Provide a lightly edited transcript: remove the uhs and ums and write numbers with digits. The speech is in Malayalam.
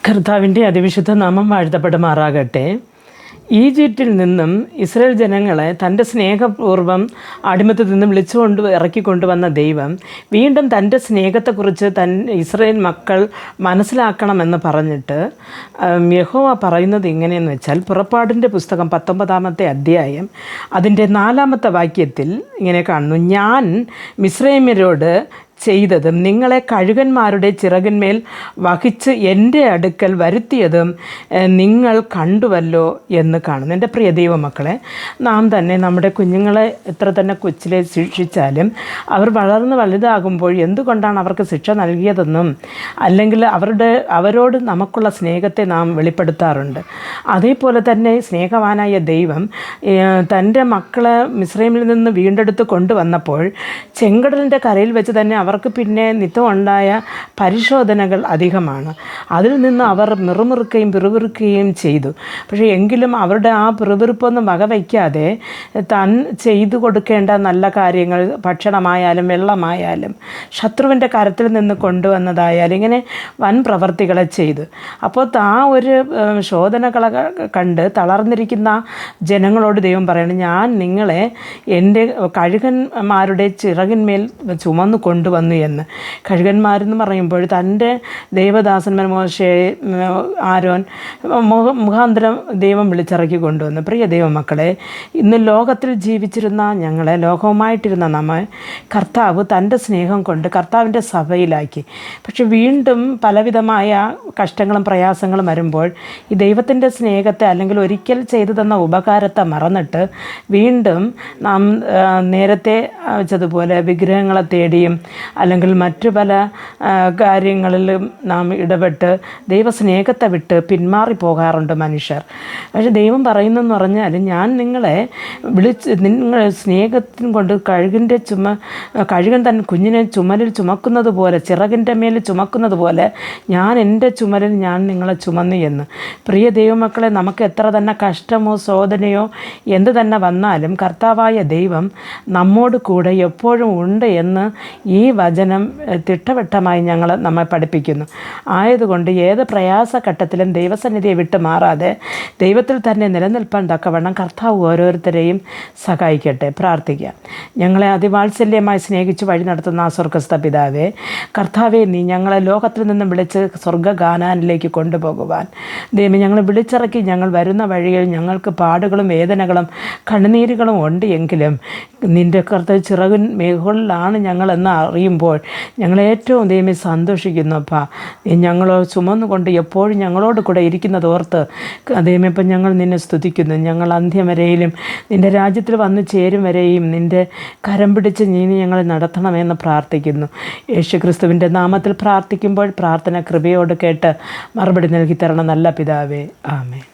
കർത്താവിൻ്റെ അതിവിശുദ്ധ നാമം വാഴ്ത്തപ്പെടുമാറാകട്ടെ. ഈജിപ്തിൽ നിന്നും ഇസ്രായേൽ ജനങ്ങളെ തൻ്റെ സ്നേഹപൂർവ്വം അടിമത്തത്തിൽ നിന്ന് വിളിച്ചുകൊണ്ട് ഇറക്കിക്കൊണ്ടുവന്ന ദൈവം വീണ്ടും തൻ്റെ സ്നേഹത്തെക്കുറിച്ച് ഇസ്രായേൽ മക്കൾ മനസ്സിലാക്കണമെന്ന് പറഞ്ഞിട്ട് യഹോവ പറയുന്നത് എങ്ങനെയെന്ന് വെച്ചാൽ, പുറപ്പാടിൻ്റെ പുസ്തകം 19-ാമത്തെ അധ്യായം അതിൻ്റെ 4-ാമത്തെ വാക്യത്തിൽ ഇങ്ങനെ കാണുന്നു: ഞാൻ മിസ്രയീമ്യരോട് ചെയ്തതും നിങ്ങളെ കഴുകന്മാരുടെ ചിറകിന്മേൽ വഹിച്ച് എൻ്റെ അടുക്കൽ വരുത്തിയതും നിങ്ങൾ കണ്ടുവല്ലോ എന്ന് കാണുന്നു. എൻ്റെ പ്രിയ ദൈവമക്കളെ, നാം തന്നെ നമ്മുടെ കുഞ്ഞുങ്ങളെ എത്ര തന്നെ കൊച്ചിലെ ശിക്ഷിച്ചാലും അവർ വളർന്ന് വലുതാകുമ്പോൾ എന്തുകൊണ്ടാണ് അവർക്ക് ശിക്ഷ നൽകിയതെന്നും അല്ലെങ്കിൽ അവരോട് നമുക്കുള്ള സ്നേഹത്തെ നാം വെളിപ്പെടുത്താറുണ്ട്. അതേപോലെ തന്നെ സ്നേഹവാനായ ദൈവം തൻ്റെ മക്കളെ മിസ്രയീമിൽ നിന്ന് വീണ്ടെടുത്ത് കൊണ്ടുവന്നപ്പോൾ ചെങ്കടലിൻ്റെ കരയിൽ വെച്ച് തന്നെ അവർക്ക് പിന്നെ നിത്യമുണ്ടായ പരിശോധനകൾ അധികമാണ്. അതിൽ നിന്ന് അവർ മിറുമിറുക്കുകയും പിറുപിറുക്കുകയും ചെയ്തു. പക്ഷേ എങ്കിലും അവരുടെ ആ പിറുപിറുപ്പൊന്നും വകവയ്ക്കാതെ താൻ ചെയ്തു കൊടുക്കേണ്ട നല്ല കാര്യങ്ങൾ, ഭക്ഷണമായാലും വെള്ളമായാലും ശത്രുവിൻ്റെ കരത്തിൽ നിന്ന് കൊണ്ടുവന്നതായാലും ഇങ്ങനെ വൻ പ്രവർത്തികളെ ചെയ്തു. അപ്പോൾ ആ ഒരു ശോധനകളെ കണ്ട് തളർന്നിരിക്കുന്ന ജനങ്ങളോട് ദൈവം പറയണം, ഞാൻ നിങ്ങളെ എൻ്റെ കഴുകന്മാരുടെ ചിറകിന്മേൽ ചുമന്നു കൊണ്ടുവന്നു എന്ന്. കഴുകന്മാരെന്ന് പറയുമ്പോൾ തൻ്റെ ദൈവദാസന്മാർ മോശെ, ആരോൻ മുഖാന്തരം ദൈവം വിളിച്ചിറക്കി കൊണ്ടുവന്നു. പ്രിയ ദൈവമക്കളെ, ഇന്ന് ലോകത്തിൽ ജീവിച്ചിരുന്ന ഞങ്ങളെ, ലോകവുമായിട്ടിരുന്ന നമ്മെ കർത്താവ് തൻ്റെ സ്നേഹം കൊണ്ട് കർത്താവിൻ്റെ സഭയിലാക്കി. പക്ഷെ വീണ്ടും പലവിധമായ കഷ്ടങ്ങളും പ്രയാസങ്ങളും വരുമ്പോൾ ഈ ദൈവത്തിൻ്റെ സ്നേഹത്തെ അല്ലെങ്കിൽ ഒരിക്കൽ ചെയ്തു തന്ന ഉപകാരത്തെ മറന്നിട്ട് വീണ്ടും നാം നേരത്തെ വെച്ചതുപോലെ വിഗ്രഹങ്ങളെ തേടിയും അല്ലെങ്കിൽ മറ്റു പല കാര്യങ്ങളിലും നാം ഇടപെട്ട് ദൈവസ്നേഹത്തെ വിട്ട് പിന്മാറിപ്പോകാറുണ്ട് മനുഷ്യർ. പക്ഷേ ദൈവം പറയുന്നതെന്ന് പറഞ്ഞാൽ, ഞാൻ നിങ്ങളെ നിങ്ങൾ സ്നേഹത്തിന് കൊണ്ട് കഴുകൻ തൻ കുഞ്ഞിനെ ചുമലിൽ ചുമക്കുന്നത് പോലെ, ചിറകിൻ്റെ മേൽ ചുമക്കുന്നത് പോലെ ഞാൻ എൻ്റെ ചുമലിൽ ഞാൻ നിങ്ങളെ ചുമന്നു എന്ന്. പ്രിയ ദൈവമക്കളെ, നമുക്ക് എത്ര തന്നെ കഷ്ടമോ ശോധനയോ എന്ത് തന്നെ വന്നാലും കർത്താവായ ദൈവം നമ്മോട് കൂടെ എപ്പോഴും ഉണ്ട് എന്ന് ഈ വചനം തിട്ടവട്ടമായി നമ്മെ പഠിപ്പിക്കുന്നു. ആയതുകൊണ്ട് ഏത് പ്രയാസഘട്ടത്തിലും ദൈവസന്നിധിയെ വിട്ട് മാറാതെ ദൈവത്തിൽ തന്നെ നിലനിൽപ്പാൻ തക്കവണ്ണം കർത്താവ് ഓരോരുത്തരെയും സഹായിക്കട്ടെ. പ്രാർത്ഥിക്കാം. ഞങ്ങളെ അതിവാത്സല്യമായി സ്നേഹിച്ച് വഴി നടത്തുന്ന ആ സ്വർഗ്ഗസ്ഥ പിതാവേ, കർത്താവെ, നീ ഞങ്ങളെ ലോകത്തിൽ നിന്നും വിളിച്ച് സ്വർഗ്ഗഗാനാനിലേക്ക് കൊണ്ടുപോകുവാൻ ദൈവം ഞങ്ങളെ വിളിച്ചിറക്കി. ഞങ്ങൾ വരുന്ന വഴിയിൽ ഞങ്ങൾക്ക് പാടുകളും വേദനകളും കണ്ണുനീരുകളും ഉണ്ട് എങ്കിലും നിൻ്റെ കർത്താവ് ചിറകിൻ മേഘങ്ങളിലാണ് ഞങ്ങളെന്ന് അറിയുമ്പോൾ ഞങ്ങളേറ്റവും ദൈവമേ സന്തോഷിക്കുന്നു. അപ്പാ, നീ ഞങ്ങളോ ചുമന്നുകൊണ്ട് എപ്പോഴും ഞങ്ങളോട് കൂടെ ഇരിക്കുന്നത് ഓർത്ത് ദൈവമേ ഇപ്പം ഞങ്ങൾ നിന്നെ സ്തുതിക്കുന്നു. ഞങ്ങൾ അന്ത്യം വരെയും നിൻ്റെ രാജ്യത്തിൽ വന്നു ചേരും വരെയും നിൻ്റെ കരം പിടിച്ച് നീ ഞങ്ങളെ നടത്തണമെന്ന് പ്രാർത്ഥിക്കുന്നു. യേശുക്രിസ്തുവിൻ്റെ നാമത്തിൽ പ്രാർത്ഥിക്കുമ്പോൾ പ്രാർത്ഥന കൃപയോട് കേട്ട് മറുപടി നൽകി തരണം നല്ല പിതാവേ. ആമേൻ.